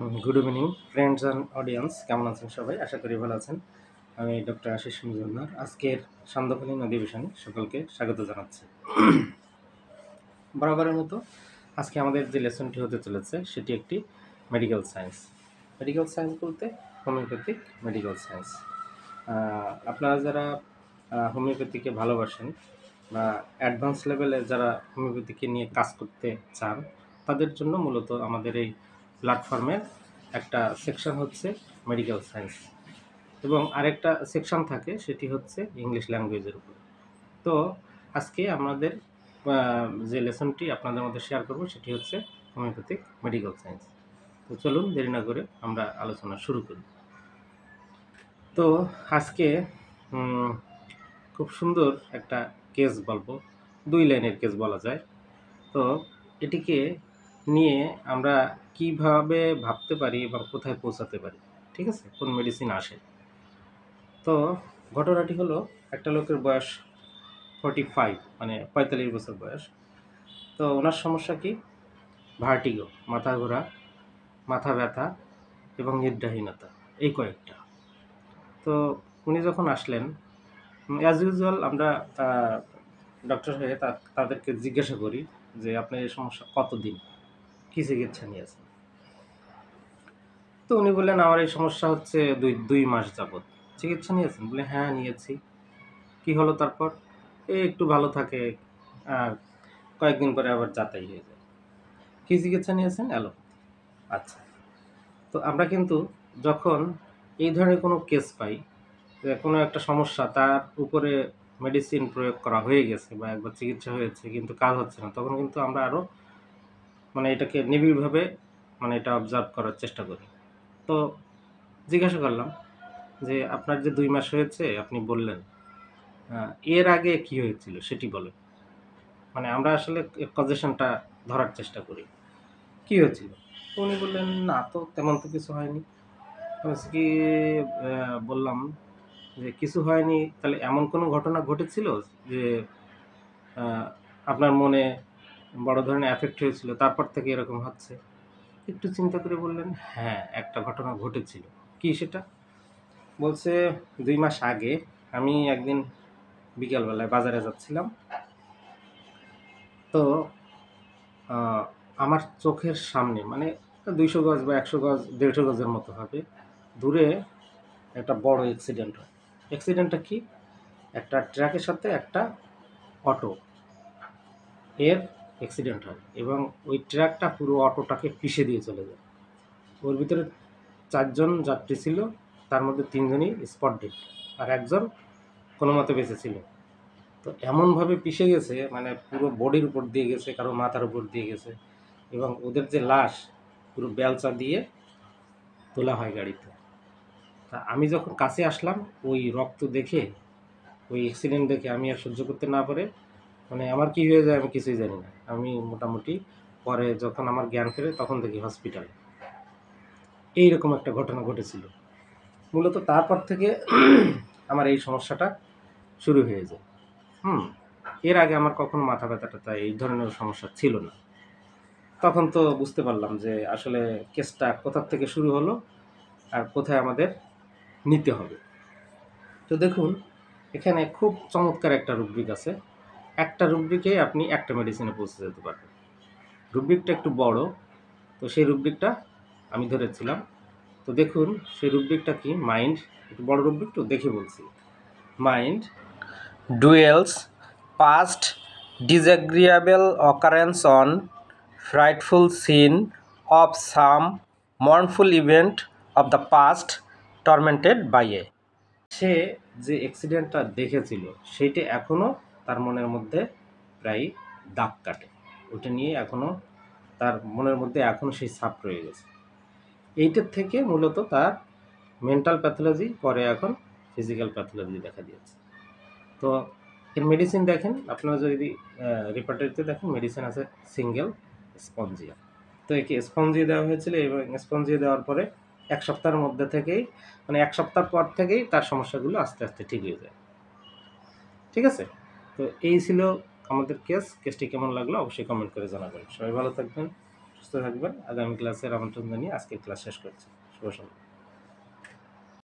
Good evening friends and audience, কেমন আছেন সবাই? আশা করি ভালো আছেন। আমি ডক্টর আশিস মজুমদার আজকের সান্ধ্যকালীন অধিবেশনে সকলকে স্বাগত জানাচ্ছি। বরাবরের মতো আজকে আমাদের যে লেসনটি হতে চলেছে সেটি একটি মেডিকেল সায়েন্স। মেডিকেল সায়েন্স বলতে হোমিওপ্যাথিক মেডিকেল সায়েন্স। আপনারা যারা হোমিওপ্যাথিকে ভালোবাসেন বা অ্যাডভান্স লেভেলে যারা হোমিওপ্যাথিকে নিয়ে কাজ করতে চান, তাদের জন্য মূলত আমাদের এই প্ল্যাটফর্মের একটা সেকশন হচ্ছে মেডিকেল সায়েন্স এবং আরেকটা সেকশন থাকে সেটি হচ্ছে ইংলিশ ল্যাঙ্গুয়েজের উপর। তো আজকে আমাদের যে লেসনটি আপনাদের মধ্যে শেয়ার করব সেটি হচ্ছে হোমিওপ্যাথিক মেডিকেল সায়েন্স। তো চলুন দেরি না করে আমরা আলোচনা শুরু করি। তো আজকে খুব সুন্দর একটা কেস বলবো, 2 লাইনের কেস বলা যায়। তো এটিকে নিয়ে আমরা কিভাবে ভাবতে পারি এবং কোথায় পৌঁছাতে পারি, ঠিক আছে, কোন মেডিসিন আসে। তো ঘটনাটি হলো, একটা লোকের বয়স 45, মানে 45 বছর বয়স। তো ওনার সমস্যা কি? ভার্টিগো, মাথা ঘোরা, মাথা ব্যথা এবং নিদ্রাহীনতা, এই কয়েকটা। তো উনি যখন আসলেন, অ্যাজ ইউজুয়াল আমরা ডক্টর হয়ে তাদেরকে জিজ্ঞাসা করি যে আপনার এই সমস্যা কতদিন, কী চিকিৎসা নিয়েছেন। তো উনি বললেন আমার এই সমস্যা হচ্ছে দুই মাস যাবৎ। চিকিৎসা নিয়েছেন? বলে হ্যাঁ নিয়েছি। কি হলো তারপর? একটু ভালো থাকে, আর কয়েকদিন পরে আবার যাতাই হয়ে যায়। কী চিকিৎসা নিয়েছেন? অ্যালোপ্যাথি। আচ্ছা। তো আমরা কিন্তু যখন এই ধরনের কোনো কেস পাই, কোনো একটা সমস্যা তার উপরে মেডিসিন প্রয়োগ করা হয়ে গেছে বা একবার চিকিৎসা হয়েছে কিন্তু কাজ হচ্ছে না, তখন কিন্তু আমরা আরও এটাকে নিবিড়ভাবে এটা অবজার্ভ করার চেষ্টা করি। তো জিজ্ঞাসা করলাম যে আপনার যে 2 মাস হয়েছে আপনি বললেন, এর আগে কি হয়েছিল সেটি বলেন। আমরা আসলে কজেশনটা ধরার চেষ্টা করি, কি হয়েছিল। তো উনি বললেন না তো তেমন তো কিছু হয়নি। কি বললাম যে কিছু হয়নি, তাহলে এমন কোনো ঘটনা ঘটেছিল যে আপনার মনে বড় ধরনের এফেক্ট হয়েছিল, তারপর থেকে এরকম হচ্ছে? একটু চিন্তা করে বললেন হ্যাঁ একটা ঘটনা ঘটেছিল। কি সেটা? বলছে 2 মাস আগে আমি একদিন বিকালবেলায় বাজারে যাচ্ছিলাম। তো আমার চোখের সামনে 200 গজ বা 100 গজ 150 গজের মতো হবে দূরে একটা বড় অ্যাক্সিডেন্ট হয়। অ্যাক্সিডেন্টটা কি? একটা ট্রাকের সাথে একটা অটো এর অ্যাক্সিডেন্ট হয় এবং ওই ট্রাকটা পুরো অটোটাকে পিষে দিয়ে চলে যায়। ওর ভিতরে 4 জন যাত্রী ছিল, তার মধ্যে 3 জনই স্পট ডেড আর একজন কোনো মতে বেঁচে ছিল। তো এমনভাবে পিষে গেছে, পুরো বডির উপর দিয়ে গেছে, কারো মাথার উপর দিয়ে গেছে এবং ওদের যে লাশ পুরো বেলচা দিয়ে তোলা হয় গাড়িতে। তা আমি যখন কাছে আসলাম ওই রক্ত দেখে, ওই অ্যাক্সিডেন্ট দেখে আমি আর সহ্য করতে না পারে আমার কি হয়ে যায় আমি কিছুই জানি না। আমি মোটামুটি পরে যখন আমার জ্ঞান ফেরে তখন দেখি হসপিটালে। এইরকম একটা ঘটনা ঘটেছিল। মূলত তারপর থেকে আমার এই সমস্যাটা শুরু হয়ে যায়। এর আগে আমার কখনো মাথা ব্যথাটা এই ধরনের সমস্যা ছিল না। তখন তো বুঝতে পারলাম যে আসলে কেসটা কোথার থেকে শুরু হলো আর কোথায় আমাদের নিতে হবে। তো দেখুন, এখানে খুব চমৎকার একটা রুব্রিক আছে। একটা রুব্রিকে আপনি একটা মেডিসিনে পৌঁছে যেতে পারবেন। রুব্রিকটা একটু বড়, তো সেই রুব্রিকটা আমি ধরেছিলাম। তো দেখুন সেই রুব্রিকটা কি? মাইন্ড, একটু বড় রুব্রিক তো দেখে বলছি। Mind dwells past disagreeable occurrence on frightful scene of some mournful event of the past tormented by a। সে যে অ্যাক্সিডেন্টটা দেখেছিল সেইটা এখনও তার মনের মধ্যে প্রায় দাগ কাটে। ওটা নিয়ে এখনও তার মনের মধ্যে এখনও সেই ছাপ রয়ে গেছে। এইটার থেকে মূলত তার মেন্টাল প্যাথোলজি, পরে এখন ফিজিক্যাল প্যাথোলজি দেখা দিয়েছে। তো এর মেডিসিন দেখেন, আপনারা যদি রিপার্টারিতে দেখেন মেডিসিন আছে সিঙ্গেল স্পঞ্জিয়া। তো একে স্পঞ্জিয়া দেওয়া হয়েছিল এবং স্পঞ্জিয়া দেওয়ার পরে 1 সপ্তাহের মধ্যে থেকেই 1 সপ্তাহ পর থেকেই তার সমস্যাগুলো আস্তে আস্তে ঠিক হয়ে যায়। ঠিক আছে? তো এই ছিল আমাদের কেসটি কেমন লাগলো অবশ্যই কমেন্ট করে জানাবেন। সবাই ভালো থাকবেন। সুস্থ থাকবেন। আগামী ক্লাসের আমন্ত্রণ জানিয়ে আজকের ক্লাস শেষ করছি। শুভ সন্ধ্যা।